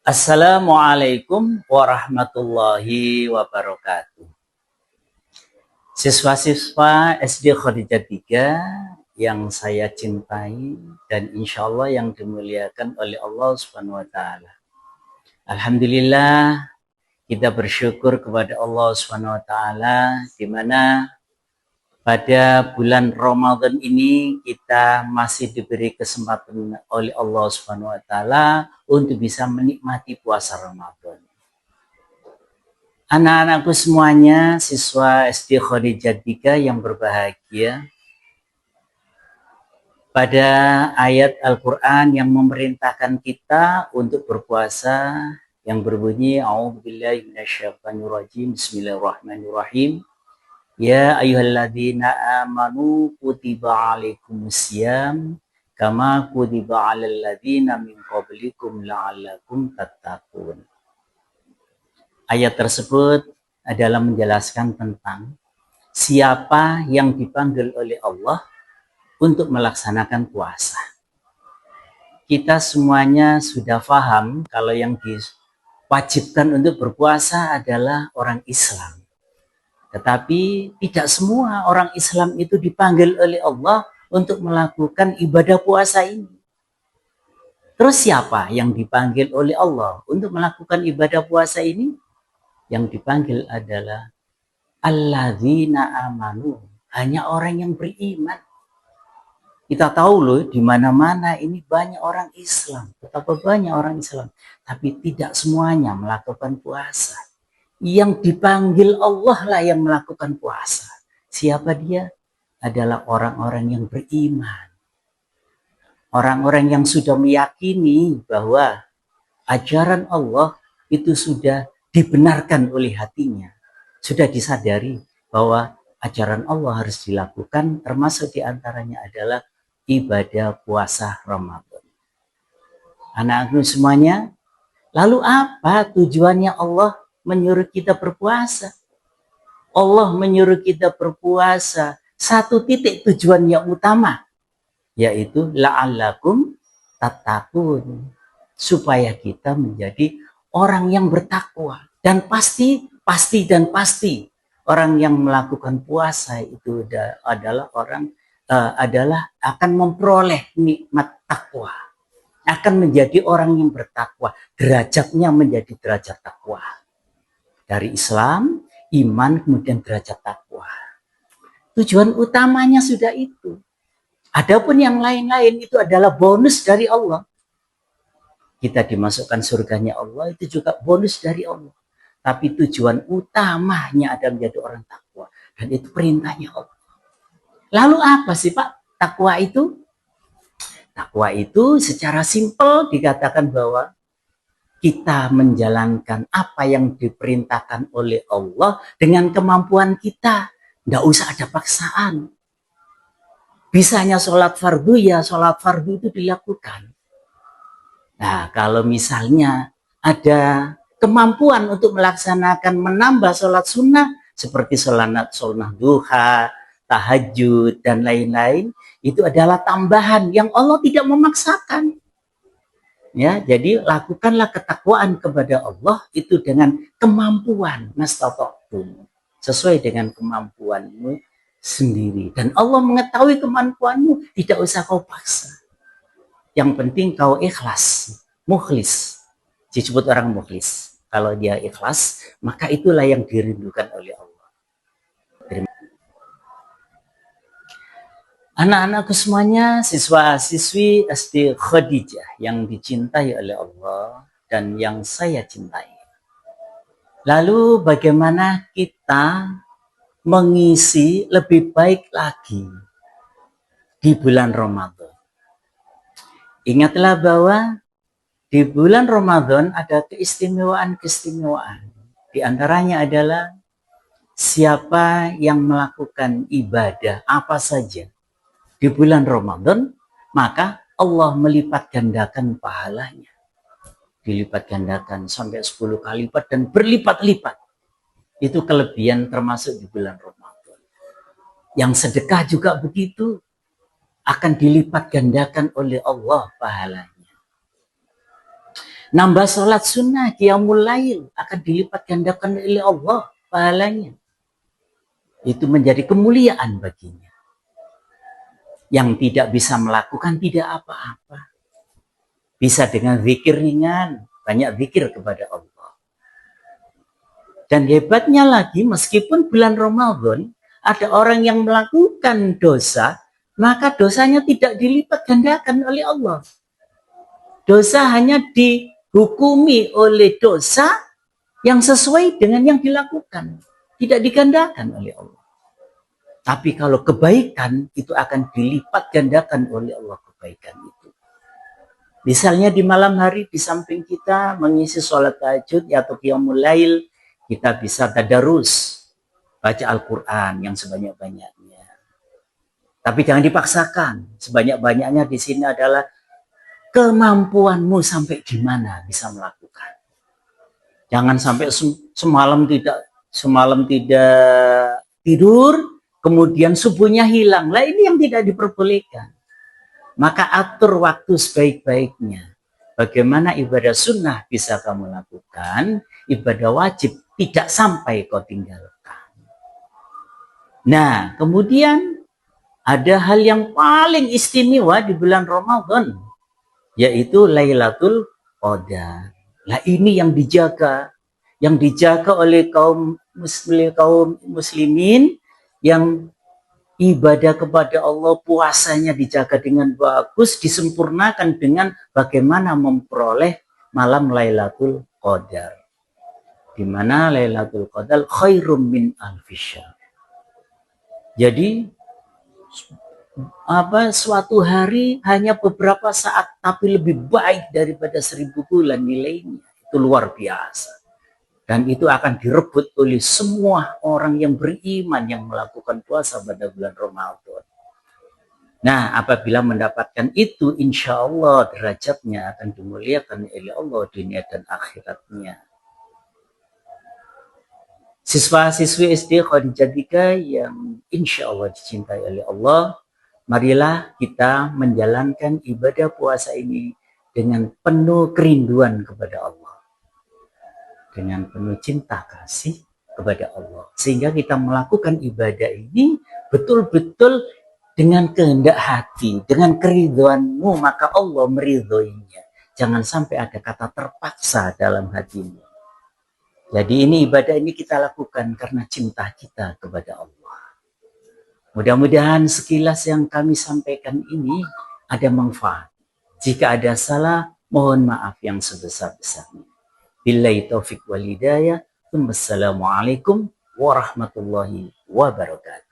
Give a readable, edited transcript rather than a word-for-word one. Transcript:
Assalamualaikum warahmatullahi wabarakatuh. Siswa-siswa SD Khadijah 3 yang saya cintai dan insya Allah yang dimuliakan oleh Allah Subhanahu wa Ta'ala. Alhamdulillah, kita bersyukur kepada Allah Subhanahu wa Ta'ala, di mana pada bulan Ramadan ini kita masih diberi kesempatan oleh Allah Subhanahu wa Ta'ala untuk bisa menikmati puasa Ramadan. Anak-anakku semuanya, siswa SD Khadijah 3 yang berbahagia, pada ayat Al-Quran yang memerintahkan kita untuk berpuasa yang berbunyi A'udzubillahi minasyaitonirrajim, Bismillahirrahmanirrahim. Ya ayyuhalladzina amanu kutiba alaikumusiyam kama kutiba alal ladzina min qablikum la'allakum tattaqun. Ayat tersebut adalah menjelaskan tentang siapa yang dipanggil oleh Allah untuk melaksanakan puasa. Kita semuanya sudah paham kalau yang diwajibkan untuk berpuasa adalah orang Islam. Tetapi tidak semua orang Islam itu dipanggil oleh Allah untuk melakukan ibadah puasa ini. Terus siapa yang dipanggil oleh Allah untuk melakukan ibadah puasa ini? Yang dipanggil adalah alladzina amanu, hanya orang yang beriman. Kita tahu loh, di mana-mana ini banyak orang Islam, betapa banyak orang Islam, tapi tidak semuanya melakukan puasa. Yang dipanggil Allah lah yang melakukan puasa. Siapa dia? Adalah orang-orang yang beriman. Orang-orang yang sudah meyakini bahwa ajaran Allah itu sudah dibenarkan oleh hatinya. Sudah disadari bahwa ajaran Allah harus dilakukan, termasuk diantaranya adalah ibadah puasa Ramadan. Anak-anakku semuanya, lalu apa tujuannya Allah menyuruh kita berpuasa? Allah menyuruh kita berpuasa satu titik tujuan yang utama, yaitu la'allakum tattaqun, supaya kita menjadi orang yang bertakwa. Dan pasti orang yang melakukan puasa itu adalah orang akan memperoleh nikmat takwa, akan menjadi orang yang bertakwa, derajatnya menjadi derajat takwa. Dari Islam, iman, kemudian derajat takwa. Tujuan utamanya sudah itu. Adapun yang lain-lain itu adalah bonus dari Allah. Kita dimasukkan surganya Allah itu juga bonus dari Allah. Tapi tujuan utamanya adalah menjadi orang takwa. Dan itu perintahnya Allah. Lalu apa sih Pak takwa itu? Takwa itu secara simpel dikatakan bahwa kita menjalankan apa yang diperintahkan oleh Allah dengan kemampuan kita. Nggak usah ada paksaan. Bisanya sholat fardu, ya sholat fardu itu dilakukan. Nah, kalau misalnya ada kemampuan untuk melaksanakan menambah sholat sunnah, seperti sholat duha, tahajud, dan lain-lain, itu adalah tambahan yang Allah tidak memaksakan. Ya, jadi lakukanlah ketakwaan kepada Allah itu dengan kemampuan, mastata'tum, sesuai dengan kemampuanmu sendiri. Dan Allah mengetahui kemampuanmu, tidak usah kau paksa. Yang penting kau ikhlas, mukhlis. Disebut orang mukhlis. Kalau dia ikhlas, maka itulah yang dirindukan oleh Allah. Anak-anakku semuanya, siswa-siswi SD Khadijah yang dicintai oleh Allah dan yang saya cintai. Lalu bagaimana kita mengisi lebih baik lagi di bulan Ramadan? Ingatlah bahwa di bulan Ramadan ada keistimewaan-keistimewaan. Di antaranya adalah siapa yang melakukan ibadah apa saja di bulan Ramadan, maka Allah melipat gandakan pahalanya. Dilipat gandakan sampai 10 kali lipat dan berlipat-lipat. Itu kelebihan termasuk di bulan Ramadan. Yang sedekah juga begitu, akan dilipat gandakan oleh Allah pahalanya. Nambah sholat sunnah, qiyamul lail akan dilipat gandakan oleh Allah pahalanya. Itu menjadi kemuliaan baginya. Yang tidak bisa melakukan tidak apa-apa. Bisa dengan zikir ringan, banyak zikir kepada Allah. Dan hebatnya lagi, meskipun bulan Ramadan, ada orang yang melakukan dosa, maka dosanya tidak dilipat gandakan oleh Allah. Dosa hanya dihukumi oleh dosa yang sesuai dengan yang dilakukan. Tidak digandakan oleh Allah. Tapi kalau kebaikan, itu akan dilipat gandakan oleh Allah kebaikan itu. Misalnya di malam hari, di samping kita mengisi sholat tahajud atau qiyamul lail, kita bisa tadarus, baca Al-Quran yang sebanyak-banyaknya. Tapi jangan dipaksakan. Sebanyak-banyaknya di sini adalah kemampuanmu sampai di mana bisa melakukan. Jangan sampai semalam tidak tidur, kemudian subuhnya hilang. Lah ini yang tidak diperbolehkan. Maka atur waktu sebaik-baiknya. Bagaimana ibadah sunnah bisa kamu lakukan, ibadah wajib tidak sampai kau tinggalkan. Nah, kemudian ada hal yang paling istimewa di bulan Ramadan, yaitu Lailatul Qadar. Nah, ini yang dijaga oleh kaum muslimin yang ibadah kepada Allah, puasanya dijaga dengan bagus, disempurnakan dengan bagaimana memperoleh malam Lailatul Qadar. Di mana Lailatul Qadar khairum min alfi syahr. Jadi suatu hari hanya beberapa saat tapi lebih baik daripada 1000 bulan nilainya. Itu luar biasa. Dan itu akan direbut oleh semua orang yang beriman yang melakukan puasa pada bulan Ramadan. Nah, apabila mendapatkan itu, insya Allah derajatnya akan dimuliakan oleh Allah dunia dan akhiratnya. Siswa-siswi SD Khadijah yang insya Allah dicintai oleh Allah, marilah kita menjalankan ibadah puasa ini dengan penuh kerinduan kepada Allah. Dengan penuh cinta kasih kepada Allah. Sehingga kita melakukan ibadah ini betul-betul dengan kehendak hati, dengan keridhoanmu, maka Allah meridhoinya. Jangan sampai ada kata terpaksa dalam hatimu. Jadi ini ibadah ini kita lakukan karena cinta kita kepada Allah. Mudah-mudahan sekilas yang kami sampaikan ini ada manfaat. Jika ada salah, mohon maaf yang sebesar-besarnya. Billahi taufiq wal hidayah. Wassalamualaikum warahmatullahi wabarakatuh.